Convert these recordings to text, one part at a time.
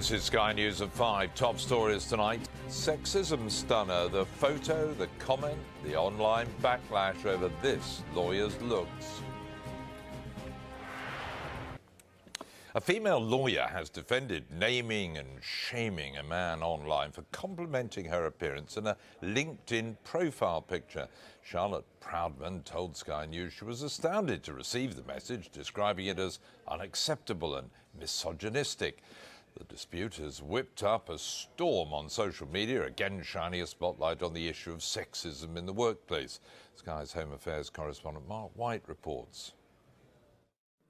This is Sky News at 5. Top stories tonight. Sexism stunner. The photo, the comment, the online backlash over this lawyer's looks. A female lawyer has defended naming and shaming a man online for complimenting her appearance in a LinkedIn profile picture. Charlotte Proudman told Sky News she was astounded to receive the message, describing it as unacceptable and misogynistic. The dispute has whipped up a storm on social media, again shining a spotlight on the issue of sexism in the workplace. Sky's Home Affairs correspondent Mark White reports.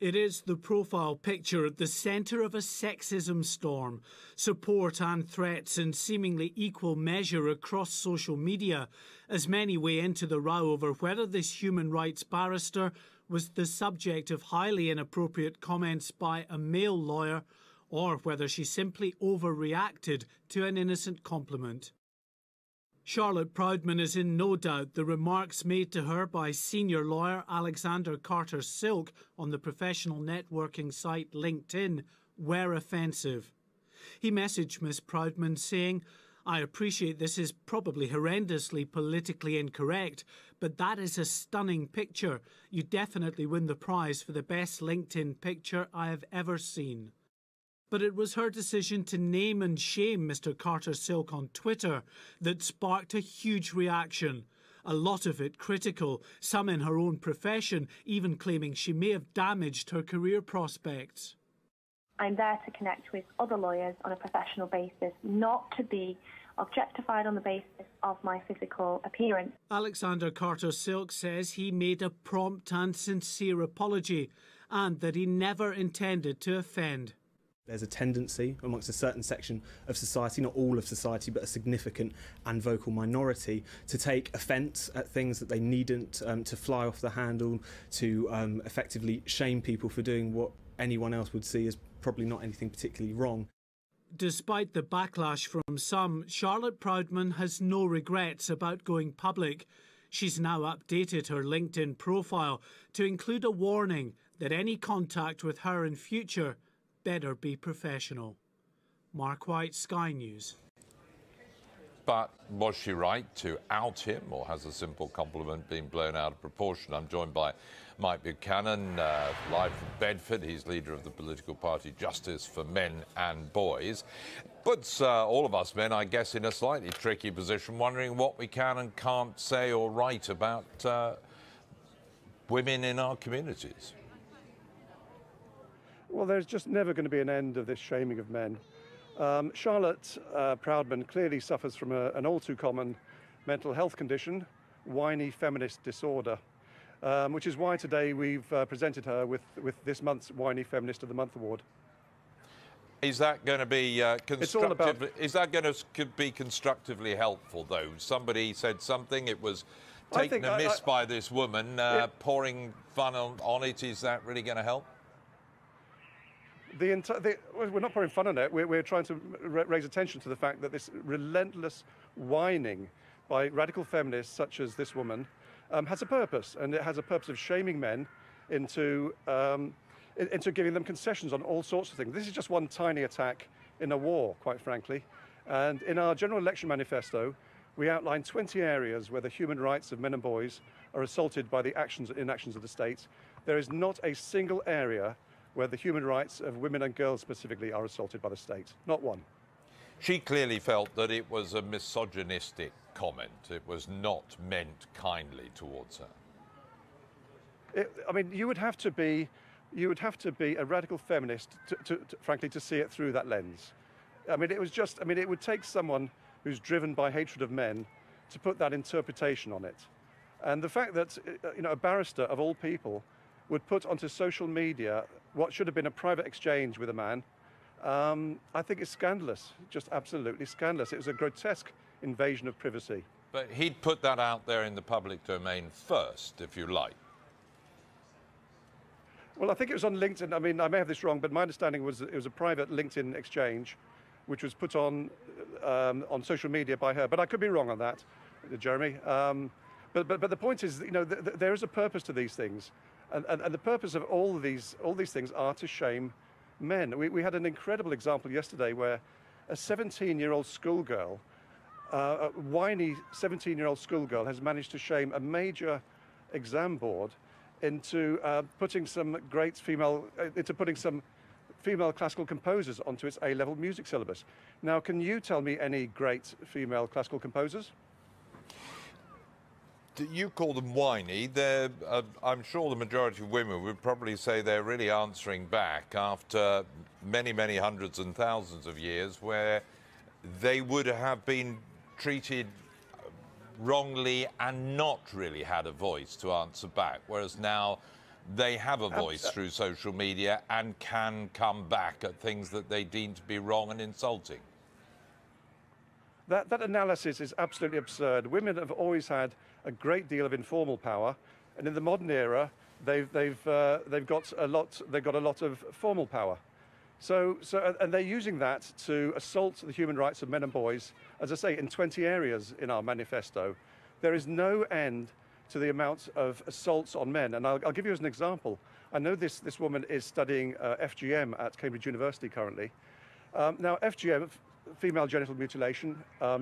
It is the profile picture at the centre of a sexism storm. Support and threats in seemingly equal measure across social media, as many weigh into the row over whether this human rights barrister was the subject of highly inappropriate comments by a male lawyer, or whether she simply overreacted to an innocent compliment. Charlotte Proudman is in no doubt the remarks made to her by senior lawyer Alexander Carter-Silk on the professional networking site LinkedIn were offensive. He messaged Ms. Proudman saying, "I appreciate this is probably horrendously politically incorrect, but that is a stunning picture. You definitely win the prize for the best LinkedIn picture I have ever seen." But it was her decision to name and shame Mr. Carter-Silk on Twitter that sparked a huge reaction. A lot of it critical, some in her own profession even claiming she may have damaged her career prospects. I'm there to connect with other lawyers on a professional basis, not to be objectified on the basis of my physical appearance. Alexander Carter-Silk says he made a prompt and sincere apology and that he never intended to offend. There's a tendency amongst a certain section of society, not all of society, but a significant and vocal minority, to take offence at things that they needn't, to fly off the handle, to effectively shame people for doing what anyone else would see as probably not anything particularly wrong. Despite the backlash from some, Charlotte Proudman has no regrets about going public. She's now updated her LinkedIn profile to include a warning that any contact with her in future better be professional. Mark White, Sky News. But was she right to out him, or has a simple compliment been blown out of proportion? I'm joined by Mike Buchanan, live from Bedford. He's leader of the political party Justice for Men and Boys. Puts all of us men, I guess, in a slightly tricky position, wondering what we can and can't say or write about women in our communities. Well, there's just never going to be an end of this shaming of men. Charlotte Proudman clearly suffers from an all too common mental health condition, whiny feminist disorder, which is why today we've presented her with this month's Whiny Feminist of the Month award. Is that going to be constructively helpful, though? Somebody said something, it was taken amiss by this woman, pouring fun on it. Is that really going to help? We're not pouring fun on it. We're trying to raise attention to the fact that this relentless whining by radical feminists such as this woman has a purpose, and it has a purpose of shaming men into giving them concessions on all sorts of things. This is just one tiny attack in a war, quite frankly. And in our general election manifesto, we outline 20 areas where the human rights of men and boys are assaulted by the inactions of the state. There is not a single area where the human rights of women and girls specifically are assaulted by the state. Not one. She clearly felt that it was a misogynistic comment. It was not meant kindly towards her. I mean, you would have to be a radical feminist, frankly, to see it through that lens. I mean, it would take someone who's driven by hatred of men to put that interpretation on it. And the fact that, a barrister of all people would put onto social media what should have been a private exchange with a man, I think is scandalous, just absolutely scandalous. It was a grotesque invasion of privacy. But he'd put that out there in the public domain first, if you like. Well, I think it was on LinkedIn. I mean, I may have this wrong, but my understanding was that it was a private LinkedIn exchange, which was put on social media by her. But I could be wrong on that, Jeremy. But the point is, there is a purpose to these things. And the purpose of all these things are to shame men. We had an incredible example yesterday where a 17-year-old schoolgirl, a whiny 17-year-old schoolgirl, has managed to shame a major exam board into putting some female classical composers onto its A-level music syllabus. Now, can you tell me any great female classical composers? You call them whiny. I'm sure the majority of women would probably say they're really answering back after many, many hundreds and thousands of years where they would have been treated wrongly and not really had a voice to answer back, whereas now they have a voice through social media and can come back at things that they deem to be wrong and insulting. That analysis is absolutely absurd. Women have always had a great deal of informal power, and in the modern era, they've got a lot of formal power. And they're using that to assault the human rights of men and boys, as I say, in 20 areas in our manifesto. There is no end to the amount of assaults on men, and I'll give you as an example. I know this woman is studying FGM at Cambridge University currently. Now, FGM, female genital mutilation,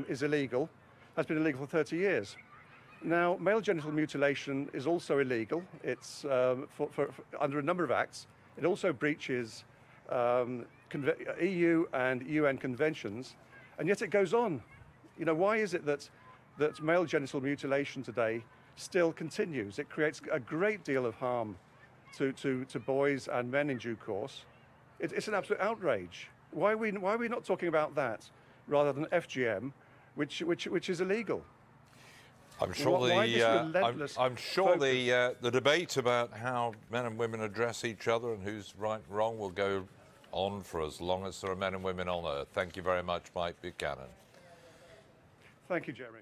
is illegal, has been illegal for 30 years. Now, male genital mutilation is also illegal. It's under a number of acts. It also breaches EU and UN conventions, and yet it goes on. You know, why is it that male genital mutilation today still continues? It creates a great deal of harm to boys and men in due course. It's an absolute outrage. Why are we not talking about that rather than FGM, which is illegal? I'm sure the debate about how men and women address each other and who's right and wrong will go on for as long as there are men and women on Earth. Thank you very much, Mike Buchanan. Thank you, Jeremy.